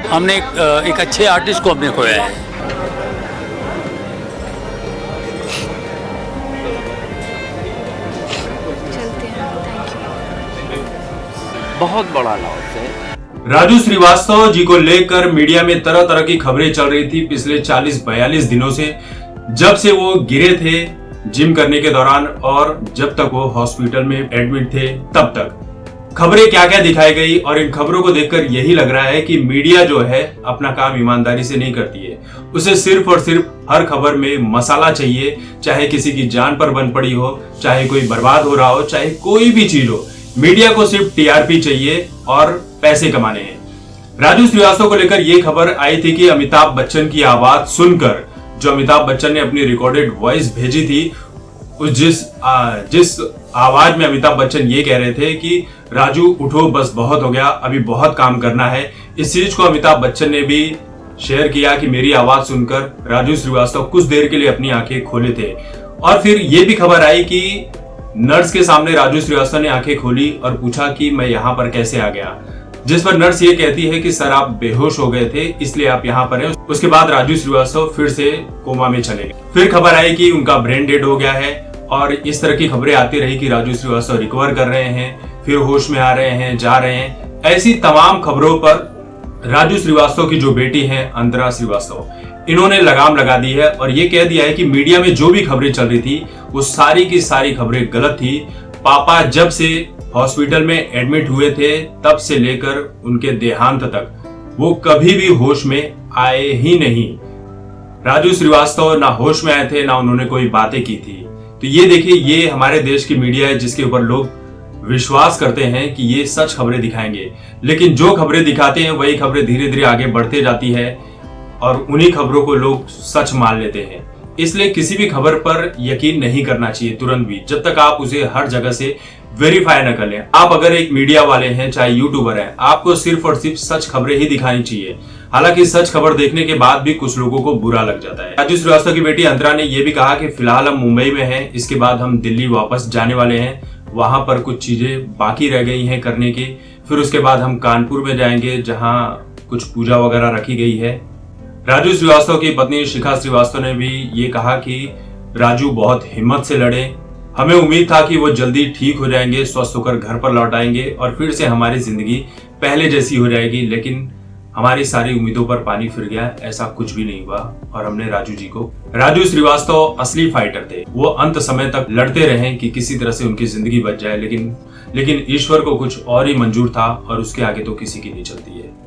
हमने एक अच्छे आर्टिस्ट को हमने खोया है। चलते हैं, थैंक यू। बहुत बड़ा लॉस है। राजू श्रीवास्तव जी को लेकर मीडिया में तरह तरह की खबरें चल रही थी पिछले 40-42 दिनों से, जब से वो गिरे थे जिम करने के दौरान और जब तक वो हॉस्पिटल में एडमिट थे तब तक। खबरें क्या क्या दिखाई गई और इन खबरों को देखकर यही लग रहा है कि मीडिया जो है अपना काम ईमानदारी से नहीं करती है। उसे सिर्फ और सिर्फ हर खबर में मसाला चाहिए, चाहे किसी की जान पर बन पड़ी हो, चाहे कोई बर्बाद हो रहा हो, चाहे कोई भी चीज हो। मीडिया को सिर्फ टीआरपी चाहिए और पैसे कमाने हैं। राजू श्रीवास्तव को लेकर यह खबर आई थी कि अमिताभ बच्चन की आवाज सुनकर, जो अमिताभ बच्चन ने अपनी रिकॉर्डेड वॉइस भेजी थी, जिस आवाज में अमिताभ बच्चन ये कह रहे थे कि राजू उठो बस बहुत हो गया, अभी बहुत काम करना है, इस चीज को अमिताभ बच्चन ने भी शेयर किया कि मेरी आवाज सुनकर राजू श्रीवास्तव कुछ देर के लिए अपनी आंखें खोले थे। और फिर ये भी खबर आई कि नर्स के सामने राजू श्रीवास्तव ने आंखें खोली और पूछा कि मैं यहाँ पर कैसे आ गया, जिस पर नर्स ये कहती है कि सर आप बेहोश हो गए थे इसलिए आप यहाँ पर हैं। उसके बाद राजू श्रीवास्तव फिर से कोमा में चले गए। फिर खबर आई कि उनका ब्रेन डेड हो गया है और इस तरह की खबरें आती रही कि राजू श्रीवास्तव रिकवर कर रहे हैं, फिर होश में आ रहे हैं, जा रहे हैं। ऐसी तमाम खबरों पर राजू श्रीवास्तव की जो बेटी है अंतरा श्रीवास्तव, इन्होंने लगाम लगा दी है और ये कह दिया है कि मीडिया में जो भी खबरें चल रही थी वो सारी की सारी खबरें गलत थी। पापा जब से हॉस्पिटल में एडमिट हुए थे तब से लेकर उनके देहांत तक वो कभी भी होश में आए ही नहीं। राजू श्रीवास्तव ना होश में आए थे, ना उन्होंने कोई बातें की थी। तो ये देखिए, ये हमारे देश की मीडिया है जिसके ऊपर लोग विश्वास करते हैं कि ये सच खबरें दिखाएंगे, लेकिन जो खबरें दिखाते हैं वही खबरें धीरे धीरे आगे बढ़ते जाती है और उन्हीं खबरों को लोग सच मान लेते हैं। इसलिए किसी भी खबर पर यकीन नहीं करना चाहिए तुरंत भी, जब तक आप उसे हर जगह से वेरीफाई न कर लें। आप अगर एक मीडिया वाले हैं, चाहे यूट्यूबर हैं, आपको सिर्फ और सिर्फ सच खबरें ही दिखानी चाहिए। हालांकि सच खबर देखने के बाद भी कुछ लोगों को बुरा लग जाता है। राजू श्रीवास्तव की बेटी अंतरा ने यह भी कहा कि फिलहाल हम मुंबई में हैं, इसके बाद हम दिल्ली वापस जाने वाले हैं, वहां पर कुछ चीजें बाकी रह गई हैं करने की, फिर उसके बाद हम कानपुर में जाएंगे जहां कुछ पूजा वगैरह रखी गई है। राजू श्रीवास्तव की पत्नी शिखा श्रीवास्तव ने भी ये कहा कि राजू बहुत हिम्मत से लड़े, हमें उम्मीद था कि वो जल्दी ठीक हो जाएंगे, स्वस्थ होकर घर पर लौट आएंगे और फिर से हमारी जिंदगी पहले जैसी हो जाएगी, लेकिन हमारी सारी उम्मीदों पर पानी फिर गया, ऐसा कुछ भी नहीं हुआ। और हमने राजू श्रीवास्तव असली फाइटर थे, वो अंत समय तक लड़ते रहे कि किसी तरह से उनकी जिंदगी बच जाए, लेकिन ईश्वर को कुछ और ही मंजूर था और उसके आगे तो किसी की नहीं चलती है।